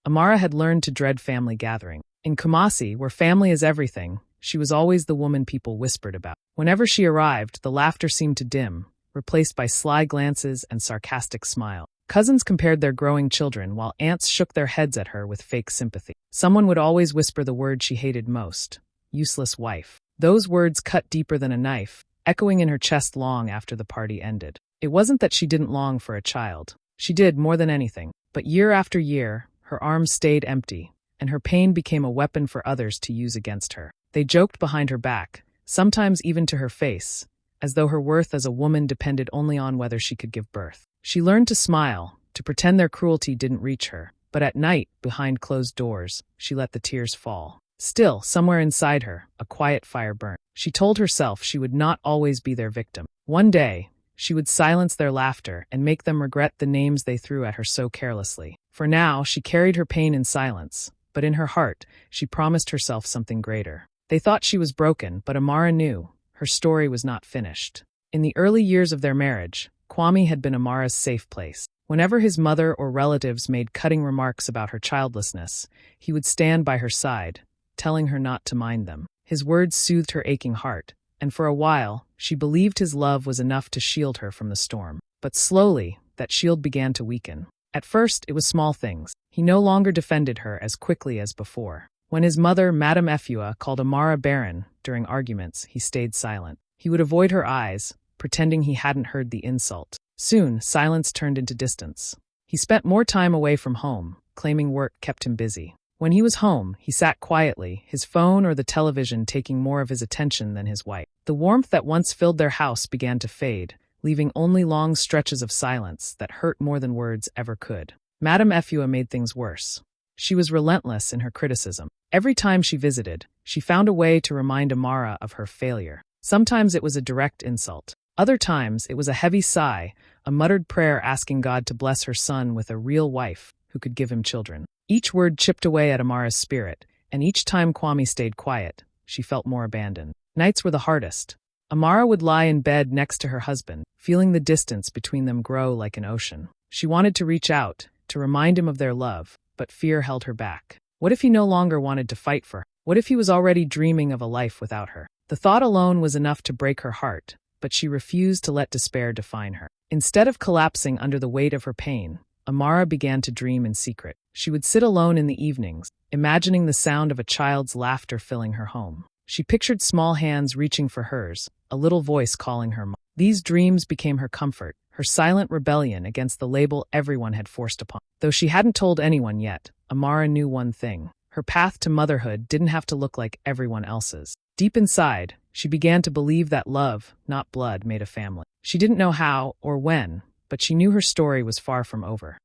Amara had learned to dread family gathering. In Kumasi, where family is everything, she was always the woman people whispered about. Whenever she arrived, the laughter seemed to dim, replaced by sly glances and sarcastic smile. Cousins compared their growing children, while aunts shook their heads at her with fake sympathy. Someone would always whisper the word she hated most: useless wife. Those words cut deeper than a knife, echoing in her chest long after the party ended. It wasn't that she didn't long for a child. She did more than anything. But year after year, her arms stayed empty, and her pain became a weapon for others to use against her. They joked behind her back, sometimes even to her face, as though her worth as a woman depended only on whether she could give birth. She learned to smile, to pretend their cruelty didn't reach her. But at night, behind closed doors, she let the tears fall. Still, somewhere inside her, a quiet fire burned. She told herself she would not always be their victim. One day, she would silence their laughter and make them regret the names they threw at her so carelessly. For now, she carried her pain in silence, but in her heart, she promised herself something greater. They thought she was broken, but Amara knew her story was not finished. In the early years of their marriage, Kwame had been Amara's safe place. Whenever his mother or relatives made cutting remarks about her childlessness, he would stand by her side, telling her not to mind them. His words soothed her aching heart, and for a while, she believed his love was enough to shield her from the storm. But slowly, that shield began to weaken. At first, it was small things. He no longer defended her as quickly as before. When his mother, Madame Efua, called Amara barren during arguments, he stayed silent. He would avoid her eyes, pretending he hadn't heard the insult. Soon, silence turned into distance. He spent more time away from home, claiming work kept him busy. When he was home, he sat quietly, his phone or the television taking more of his attention than his wife. The warmth that once filled their house began to fade, leaving only long stretches of silence that hurt more than words ever could. Madame Efua made things worse. She was relentless in her criticism. Every time she visited, she found a way to remind Amara of her failure. Sometimes it was a direct insult. Other times, it was a heavy sigh, a muttered prayer asking God to bless her son with a real wife who could give him children. Each word chipped away at Amara's spirit, and each time Kwame stayed quiet, she felt more abandoned. Nights were the hardest. Amara would lie in bed next to her husband, feeling the distance between them grow like an ocean. She wanted to reach out, to remind him of their love, but fear held her back. What if he no longer wanted to fight for her? What if he was already dreaming of a life without her? The thought alone was enough to break her heart, but she refused to let despair define her. Instead of collapsing under the weight of her pain, Amara began to dream in secret. She would sit alone in the evenings, imagining the sound of a child's laughter filling her home. She pictured small hands reaching for hers, a little voice calling her mom. These dreams became her comfort, her silent rebellion against the label everyone had forced upon her. Though she hadn't told anyone yet, Amara knew one thing. Her path to motherhood didn't have to look like everyone else's. Deep inside, she began to believe that love, not blood, made a family. She didn't know how or when, but she knew her story was far from over.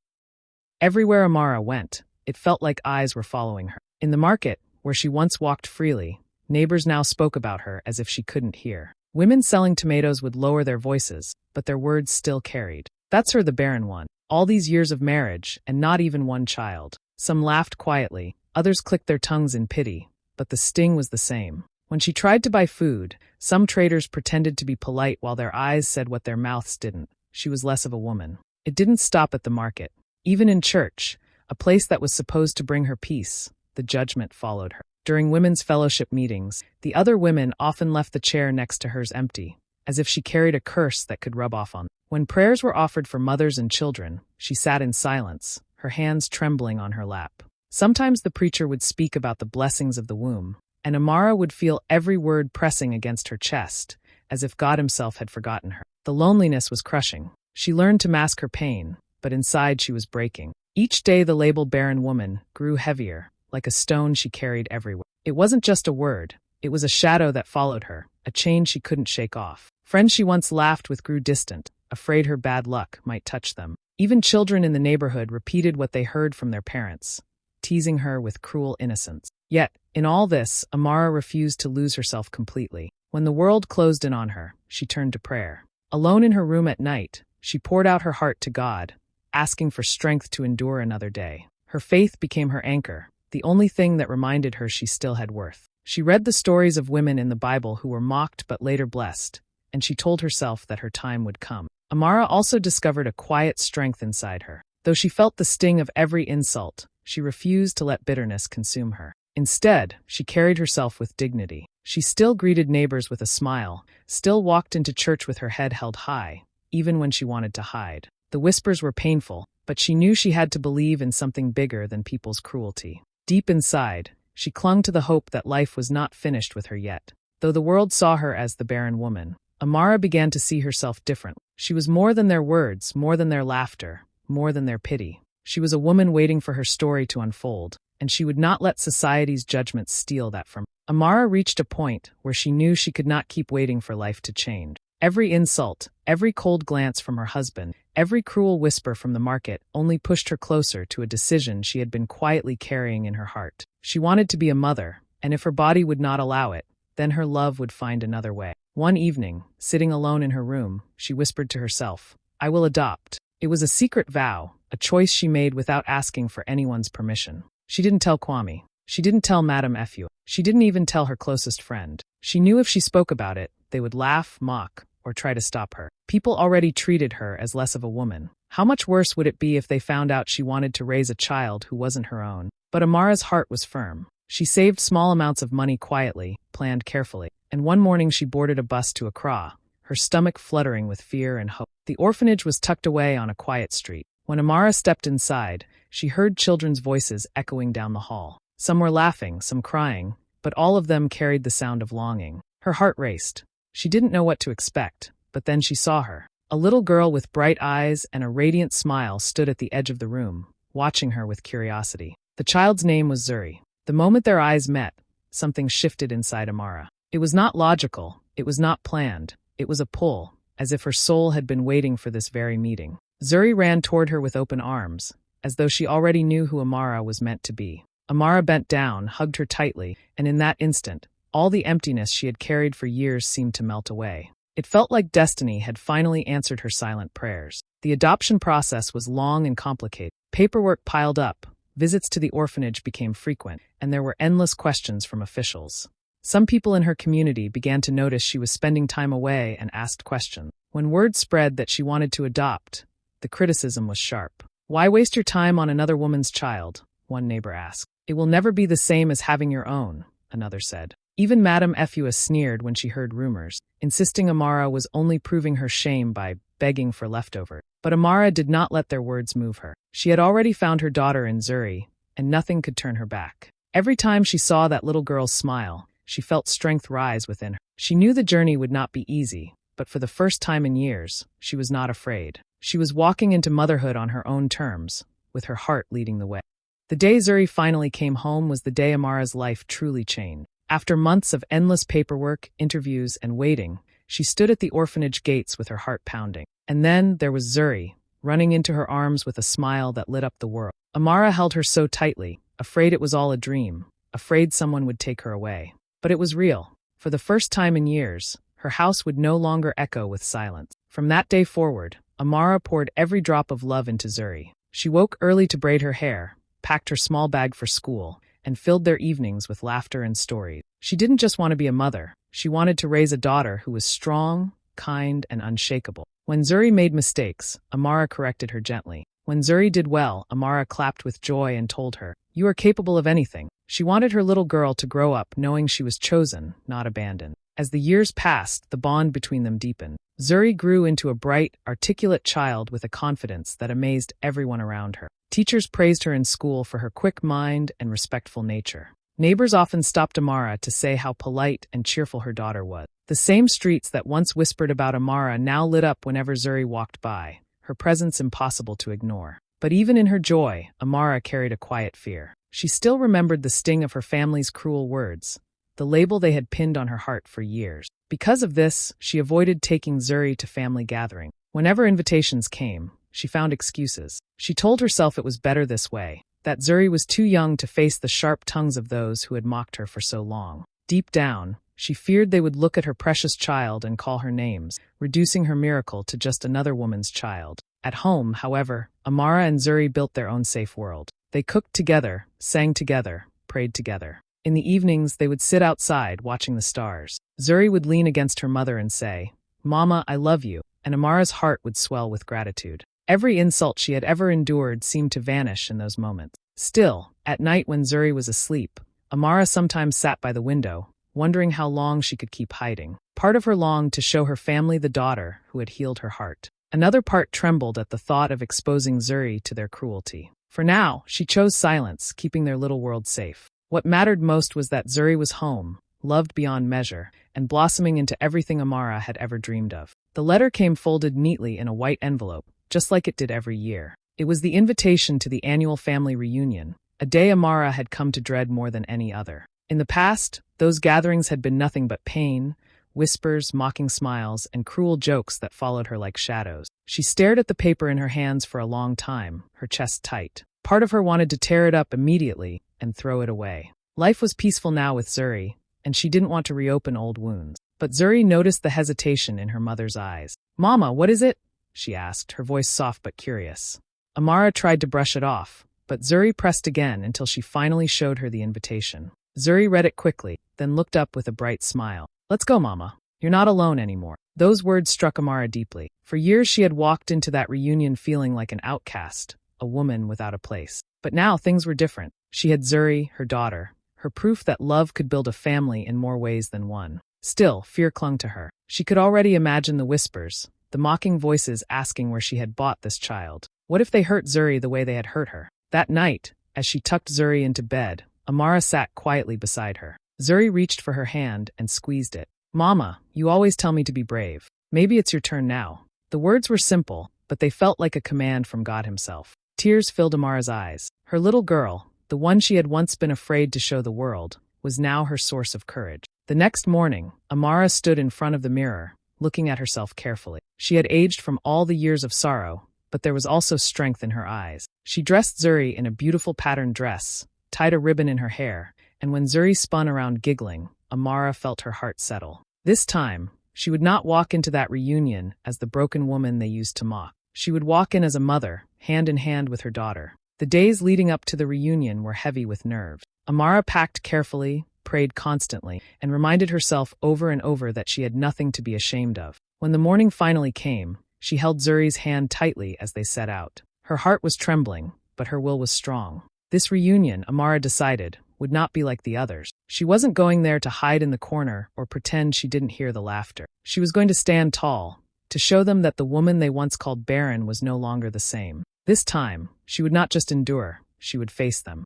Everywhere Amara went, it felt like eyes were following her. In the market, where she once walked freely, neighbors now spoke about her as if she couldn't hear. Women selling tomatoes would lower their voices, but their words still carried. That's her, the barren one. All these years of marriage, and not even one child. Some laughed quietly, others clicked their tongues in pity, but the sting was the same. When she tried to buy food, some traders pretended to be polite while their eyes said what their mouths didn't. She was less of a woman. It didn't stop at the market. Even in church, a place that was supposed to bring her peace, the judgment followed her. During women's fellowship meetings, the other women often left the chair next to hers empty, as if she carried a curse that could rub off on them. When prayers were offered for mothers and children, she sat in silence, her hands trembling on her lap. Sometimes the preacher would speak about the blessings of the womb, and Amara would feel every word pressing against her chest, as if God himself had forgotten her. The loneliness was crushing. She learned to mask her pain, but inside she was breaking. Each day the label barren woman grew heavier, like a stone she carried everywhere. It wasn't just a word, it was a shadow that followed her, a chain she couldn't shake off. Friends she once laughed with grew distant, afraid her bad luck might touch them. Even children in the neighborhood repeated what they heard from their parents, teasing her with cruel innocence. Yet, in all this, Amara refused to lose herself completely. When the world closed in on her, she turned to prayer. Alone in her room at night, she poured out her heart to God, asking for strength to endure another day. Her faith became her anchor, the only thing that reminded her she still had worth. She read the stories of women in the Bible who were mocked but later blessed, and she told herself that her time would come. Amara also discovered a quiet strength inside her. Though she felt the sting of every insult, she refused to let bitterness consume her. Instead, she carried herself with dignity. She still greeted neighbors with a smile, still walked into church with her head held high, even when she wanted to hide. The whispers were painful, but she knew she had to believe in something bigger than people's cruelty. Deep inside, she clung to the hope that life was not finished with her yet. Though the world saw her as the barren woman, Amara began to see herself differently. She was more than their words, more than their laughter, more than their pity. She was a woman waiting for her story to unfold, and she would not let society's judgments steal that from her. Amara reached a point where she knew she could not keep waiting for life to change. Every insult, every cold glance from her husband, every cruel whisper from the market only pushed her closer to a decision she had been quietly carrying in her heart. She wanted to be a mother, and if her body would not allow it, then her love would find another way. One evening, sitting alone in her room, she whispered to herself, "I will adopt." It was a secret vow, a choice she made without asking for anyone's permission. She didn't tell Kwame. She didn't tell Madame Effu. She didn't even tell her closest friend. She knew if she spoke about it, they would laugh, mock, or try to stop her. People already treated her as less of a woman. How much worse would it be if they found out she wanted to raise a child who wasn't her own? But Amara's heart was firm. She saved small amounts of money quietly, planned carefully, and one morning she boarded a bus to Accra, her stomach fluttering with fear and hope. The orphanage was tucked away on a quiet street. When Amara stepped inside, she heard children's voices echoing down the hall. Some were laughing, some crying, but all of them carried the sound of longing. Her heart raced. She didn't know what to expect, but then she saw her. A little girl with bright eyes and a radiant smile stood at the edge of the room, watching her with curiosity. The child's name was Zuri. The moment their eyes met, something shifted inside Amara. It was not logical, it was not planned, it was a pull, as if her soul had been waiting for this very meeting. Zuri ran toward her with open arms, as though she already knew who Amara was meant to be. Amara bent down, hugged her tightly, and in that instant, all the emptiness she had carried for years seemed to melt away. It felt like destiny had finally answered her silent prayers. The adoption process was long and complicated. Paperwork piled up, visits to the orphanage became frequent, and there were endless questions from officials. Some people in her community began to notice she was spending time away and asked questions. When word spread that she wanted to adopt, the criticism was sharp. "Why waste your time on another woman's child?" one neighbor asked. "It will never be the same as having your own," another said. Even Madame Effu sneered when she heard rumors, insisting Amara was only proving her shame by begging for leftovers. But Amara did not let their words move her. She had already found her daughter in Zuri, and nothing could turn her back. Every time she saw that little girl's smile, she felt strength rise within her. She knew the journey would not be easy, but for the first time in years, she was not afraid. She was walking into motherhood on her own terms, with her heart leading the way. The day Zuri finally came home was the day Amara's life truly changed. After months of endless paperwork, interviews, and waiting, she stood at the orphanage gates with her heart pounding. And then there was Zuri, running into her arms with a smile that lit up the world. Amara held her so tightly, afraid it was all a dream, afraid someone would take her away. But it was real. For the first time in years, her house would no longer echo with silence. From that day forward, Amara poured every drop of love into Zuri. She woke early to braid her hair, packed her small bag for school, and filled their evenings with laughter and stories. She didn't just want to be a mother, she wanted to raise a daughter who was strong, kind, and unshakable. When Zuri made mistakes, Amara corrected her gently. When Zuri did well, Amara clapped with joy and told her, "You are capable of anything." She wanted her little girl to grow up knowing she was chosen, not abandoned. As the years passed, the bond between them deepened. Zuri grew into a bright, articulate child with a confidence that amazed everyone around her. Teachers praised her in school for her quick mind and respectful nature. Neighbors often stopped Amara to say how polite and cheerful her daughter was. The same streets that once whispered about Amara now lit up whenever Zuri walked by, her presence impossible to ignore. But even in her joy, Amara carried a quiet fear. She still remembered the sting of her family's cruel words, the label they had pinned on her heart for years. Because of this, she avoided taking Zuri to family gatherings. Whenever invitations came, she found excuses. She told herself it was better this way, that Zuri was too young to face the sharp tongues of those who had mocked her for so long. Deep down, she feared they would look at her precious child and call her names, reducing her miracle to just another woman's child. At home, however, Amara and Zuri built their own safe world. They cooked together, sang together, prayed together. In the evenings, they would sit outside watching the stars. Zuri would lean against her mother and say, "Mama, I love you," and Amara's heart would swell with gratitude. Every insult she had ever endured seemed to vanish in those moments. Still, at night when Zuri was asleep, Amara sometimes sat by the window, wondering how long she could keep hiding. Part of her longed to show her family the daughter who had healed her heart. Another part trembled at the thought of exposing Zuri to their cruelty. For now, she chose silence, keeping their little world safe. What mattered most was that Zuri was home, loved beyond measure, and blossoming into everything Amara had ever dreamed of. The letter came folded neatly in a white envelope, just like it did every year. It was the invitation to the annual family reunion, a day Amara had come to dread more than any other. In the past, those gatherings had been nothing but pain, whispers, mocking smiles, and cruel jokes that followed her like shadows. She stared at the paper in her hands for a long time, her chest tight. Part of her wanted to tear it up immediately and throw it away. Life was peaceful now with Zuri, and she didn't want to reopen old wounds. But Zuri noticed the hesitation in her mother's eyes. "Mama, what is it?" she asked, her voice soft but curious. Amara tried to brush it off, but Zuri pressed again until she finally showed her the invitation. Zuri read it quickly, then looked up with a bright smile. "Let's go, Mama. You're not alone anymore." Those words struck Amara deeply. For years she had walked into that reunion feeling like an outcast, a woman without a place. But now things were different. She had Zuri, her daughter, her proof that love could build a family in more ways than one. Still, fear clung to her. She could already imagine the whispers, the mocking voices asking where she had bought this child. What if they hurt Zuri the way they had hurt her? That night, as she tucked Zuri into bed, Amara sat quietly beside her. Zuri reached for her hand and squeezed it. "Mama, you always tell me to be brave. Maybe it's your turn now." The words were simple, but they felt like a command from God himself. Tears filled Amara's eyes. Her little girl, the one she had once been afraid to show the world, was now her source of courage. The next morning, Amara stood in front of the mirror, looking at herself carefully. She had aged from all the years of sorrow, but there was also strength in her eyes. She dressed Zuri in a beautiful patterned dress, tied a ribbon in her hair, and when Zuri spun around giggling, Amara felt her heart settle. This time, she would not walk into that reunion as the broken woman they used to mock. She would walk in as a mother, hand in hand with her daughter. The days leading up to the reunion were heavy with nerves. Amara packed carefully, prayed constantly, and reminded herself over and over that she had nothing to be ashamed of. When the morning finally came, she held Zuri's hand tightly as they set out. Her heart was trembling, but her will was strong. This reunion, Amara decided, would not be like the others. She wasn't going there to hide in the corner or pretend she didn't hear the laughter. She was going to stand tall, to show them that the woman they once called barren was no longer the same. This time, she would not just endure, she would face them.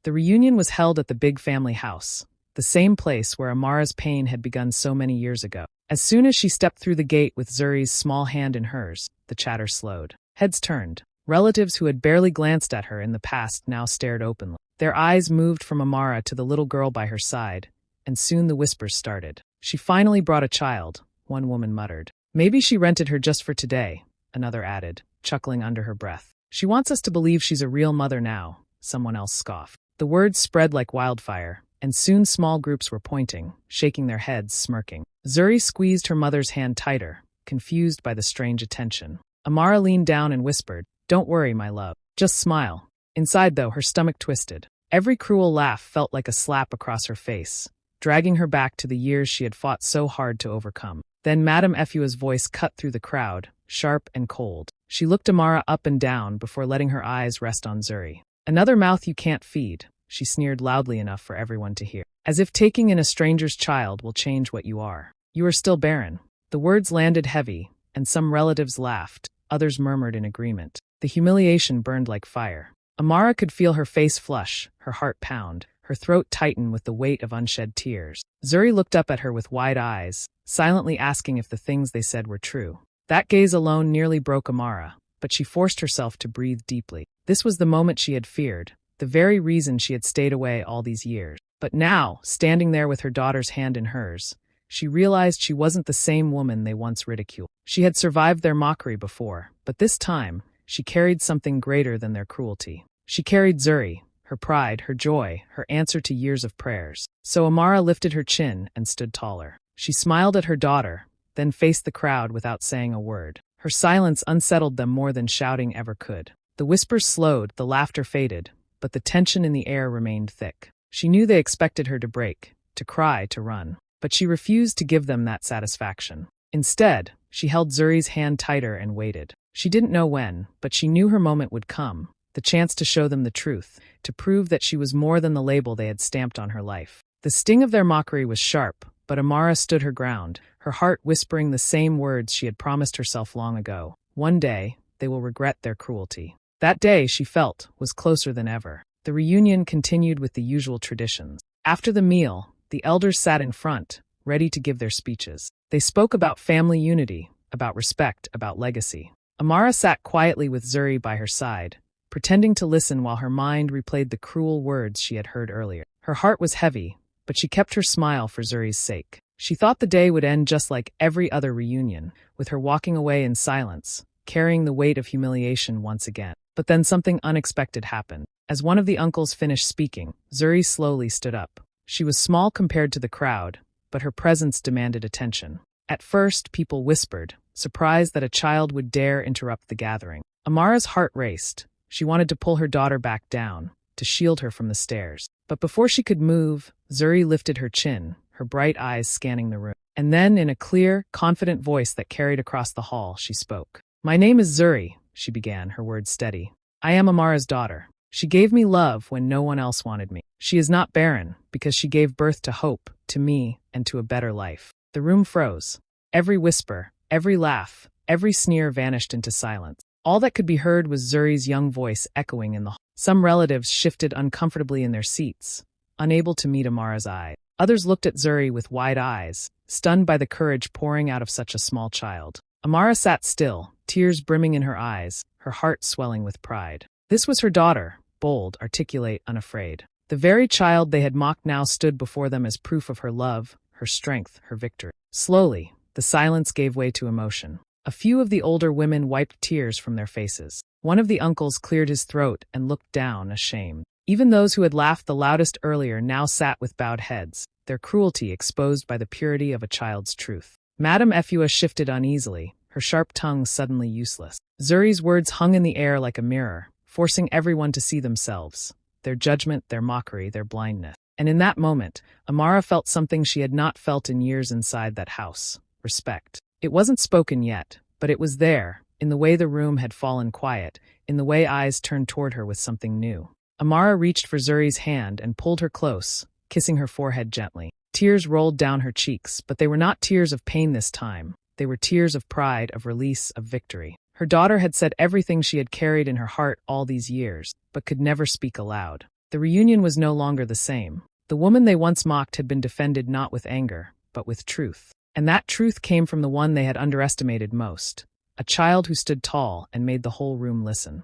The reunion was held at the big family house, the same place where Amara's pain had begun so many years ago. As soon as she stepped through the gate with Zuri's small hand in hers, the chatter slowed. Heads turned. Relatives who had barely glanced at her in the past now stared openly. Their eyes moved from Amara to the little girl by her side, and soon the whispers started. "She finally brought a child," one woman muttered. "Maybe she rented her just for today," another added, chuckling under her breath. "She wants us to believe she's a real mother now," someone else scoffed. The words spread like wildfire, and soon small groups were pointing, shaking their heads, smirking. Zuri squeezed her mother's hand tighter, confused by the strange attention. Amara leaned down and whispered, "Don't worry, my love. Just smile." Inside, though, her stomach twisted. Every cruel laugh felt like a slap across her face, dragging her back to the years she had fought so hard to overcome. Then Madame Efua's voice cut through the crowd, sharp and cold. She looked Amara up and down before letting her eyes rest on Zuri. "Another mouth you can't feed," she sneered loudly enough for everyone to hear. "As if taking in a stranger's child will change what you are. You are still barren." The words landed heavy, and some relatives laughed, others murmured in agreement. The humiliation burned like fire. Amara could feel her face flush, her heart pound, her throat tighten with the weight of unshed tears. Zuri looked up at her with wide eyes, silently asking if the things they said were true. That gaze alone nearly broke Amara, but she forced herself to breathe deeply. This was the moment she had feared, the very reason she had stayed away all these years. But now, standing there with her daughter's hand in hers, she realized she wasn't the same woman they once ridiculed. She had survived their mockery before, but this time, she carried something greater than their cruelty. She carried Zuri, her pride, her joy, her answer to years of prayers. So Amara lifted her chin and stood taller. She smiled at her daughter, then faced the crowd without saying a word. Her silence unsettled them more than shouting ever could. The whispers slowed, the laughter faded, but the tension in the air remained thick. She knew they expected her to break, to cry, to run, but she refused to give them that satisfaction. Instead, she held Zuri's hand tighter and waited. She didn't know when, but she knew her moment would come, the chance to show them the truth, to prove that she was more than the label they had stamped on her life. The sting of their mockery was sharp, but Amara stood her ground, her heart whispering the same words she had promised herself long ago. One day, they will regret their cruelty. That day, she felt, was closer than ever. The reunion continued with the usual traditions. After the meal, the elders sat in front, ready to give their speeches. They spoke about family unity, about respect, about legacy. Amara sat quietly with Zuri by her side, pretending to listen while her mind replayed the cruel words she had heard earlier. Her heart was heavy, but she kept her smile for Zuri's sake. She thought the day would end just like every other reunion, with her walking away in silence, carrying the weight of humiliation once again. But then something unexpected happened. As one of the uncles finished speaking, Zuri slowly stood up. She was small compared to the crowd, but her presence demanded attention. At first, people whispered, surprised that a child would dare interrupt the gathering. Amara's heart raced. She wanted to pull her daughter back down, to shield her from the stares. But before she could move, Zuri lifted her chin, her bright eyes scanning the room. And then, in a clear, confident voice that carried across the hall, she spoke. "My name is Zuri," she began, her words steady. "I am Amara's daughter. She gave me love when no one else wanted me. She is not barren, because she gave birth to hope, to me, and to a better life." The room froze. Every whisper, every laugh, every sneer vanished into silence. All that could be heard was Zuri's young voice echoing in the hall. Some relatives shifted uncomfortably in their seats, unable to meet Amara's eye. Others looked at Zuri with wide eyes, stunned by the courage pouring out of such a small child. Amara sat still, tears brimming in her eyes, her heart swelling with pride. This was her daughter, bold, articulate, unafraid. The very child they had mocked now stood before them as proof of her love, her strength, her victory. Slowly, the silence gave way to emotion. A few of the older women wiped tears from their faces. One of the uncles cleared his throat and looked down, ashamed. Even those who had laughed the loudest earlier now sat with bowed heads, their cruelty exposed by the purity of a child's truth. Madame Efua shifted uneasily, her sharp tongue suddenly useless. Zuri's words hung in the air like a mirror, forcing everyone to see themselves, their judgment, their mockery, their blindness. And in that moment, Amara felt something she had not felt in years inside that house: respect. It wasn't spoken yet, but it was there, in the way the room had fallen quiet, in the way eyes turned toward her with something new. Amara reached for Zuri's hand and pulled her close, kissing her forehead gently. Tears rolled down her cheeks, but they were not tears of pain this time. They were tears of pride, of release, of victory. Her daughter had said everything she had carried in her heart all these years, but could never speak aloud. The reunion was no longer the same. The woman they once mocked had been defended not with anger, but with truth. And that truth came from the one they had underestimated most, a child who stood tall and made the whole room listen.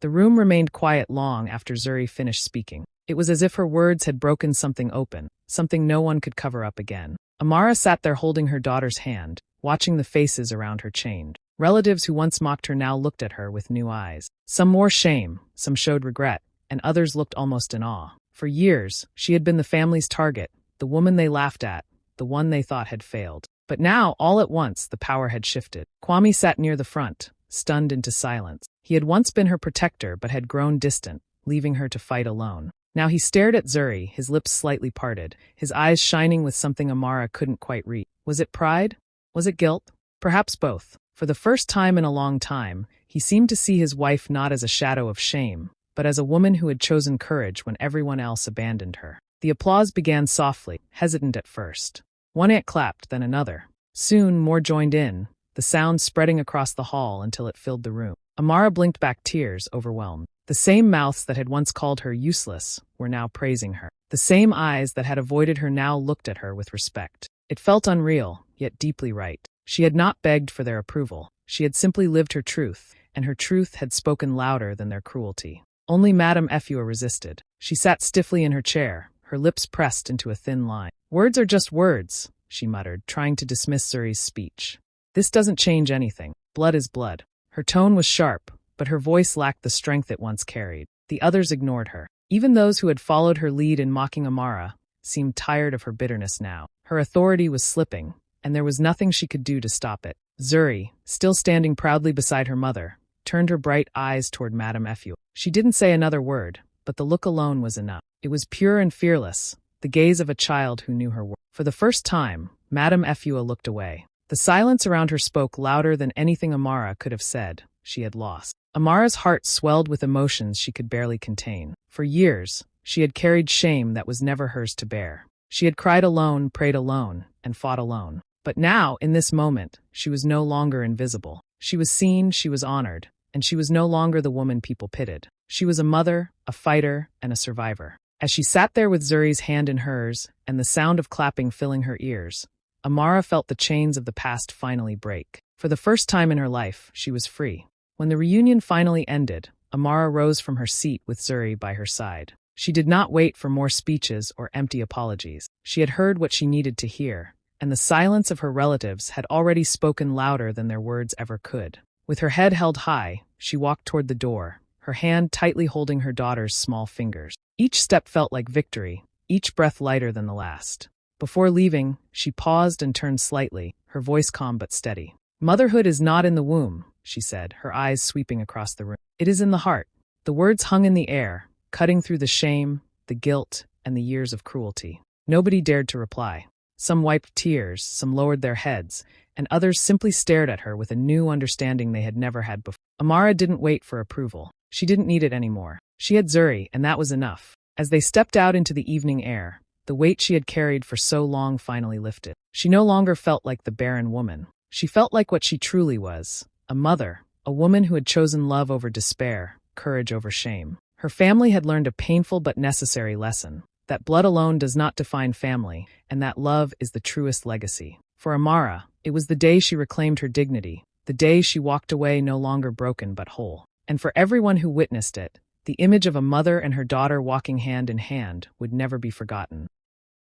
The room remained quiet long after Zuri finished speaking. It was as if her words had broken something open, something no one could cover up again. Amara sat there holding her daughter's hand, watching the faces around her change. Relatives who once mocked her now looked at her with new eyes. Some more shame, some showed regret, and others looked almost in awe. For years, she had been the family's target, the woman they laughed at, the one they thought had failed. But now, all at once, the power had shifted. Kwame sat near the front, stunned into silence. He had once been her protector but had grown distant, leaving her to fight alone. Now he stared at Zuri, his lips slightly parted, his eyes shining with something Amara couldn't quite read. Was it pride? Was it guilt? Perhaps both. For the first time in a long time, he seemed to see his wife not as a shadow of shame, but as a woman who had chosen courage when everyone else abandoned her. The applause began softly, hesitant at first. One aunt clapped, then another. Soon, more joined in, the sound spreading across the hall until it filled the room. Amara blinked back, tears, overwhelmed. The same mouths that had once called her useless were now praising her. The same eyes that had avoided her now looked at her with respect. It felt unreal, yet deeply right. She had not begged for their approval. She had simply lived her truth, and her truth had spoken louder than their cruelty. Only Madame Efua resisted. She sat stiffly in her chair, her lips pressed into a thin line. "Words are just words," she muttered, trying to dismiss Zuri's speech. "This doesn't change anything. Blood is blood." Her tone was sharp, but her voice lacked the strength it once carried. The others ignored her. Even those who had followed her lead in mocking Amara seemed tired of her bitterness now. Her authority was slipping, and there was nothing she could do to stop it. Zuri, still standing proudly beside her mother, turned her bright eyes toward Madame Efua. She didn't say another word, but the look alone was enough. It was pure and fearless, the gaze of a child who knew her worth. For the first time, Madame Efua looked away. The silence around her spoke louder than anything Amara could have said. She had lost. Amara's heart swelled with emotions she could barely contain. For years, she had carried shame that was never hers to bear. She had cried alone, prayed alone, and fought alone. But now, in this moment, she was no longer invisible. She was seen, she was honored, and she was no longer the woman people pitied. She was a mother, a fighter, and a survivor. As she sat there with Zuri's hand in hers, and the sound of clapping filling her ears, Amara felt the chains of the past finally break. For the first time in her life, she was free. When the reunion finally ended, Amara rose from her seat with Zuri by her side. She did not wait for more speeches or empty apologies. She had heard what she needed to hear, and the silence of her relatives had already spoken louder than their words ever could. With her head held high, she walked toward the door, her hand tightly holding her daughter's small fingers. Each step felt like victory, each breath lighter than the last. Before leaving, she paused and turned slightly, her voice calm but steady. "Motherhood is not in the womb," she said, her eyes sweeping across the room. "It is in the heart." The words hung in the air, cutting through the shame, the guilt, and the years of cruelty. Nobody dared to reply. Some wiped tears, some lowered their heads, and others simply stared at her with a new understanding they had never had before. Amara didn't wait for approval. She didn't need it anymore. She had Zuri, and that was enough. As they stepped out into the evening air, the weight she had carried for so long finally lifted. She no longer felt like the barren woman. She felt like what she truly was, a mother, a woman who had chosen love over despair, courage over shame. Her family had learned a painful but necessary lesson, that blood alone does not define family, and that love is the truest legacy. For Amara, it was the day she reclaimed her dignity, the day she walked away no longer broken but whole. And for everyone who witnessed it, the image of a mother and her daughter walking hand in hand would never be forgotten.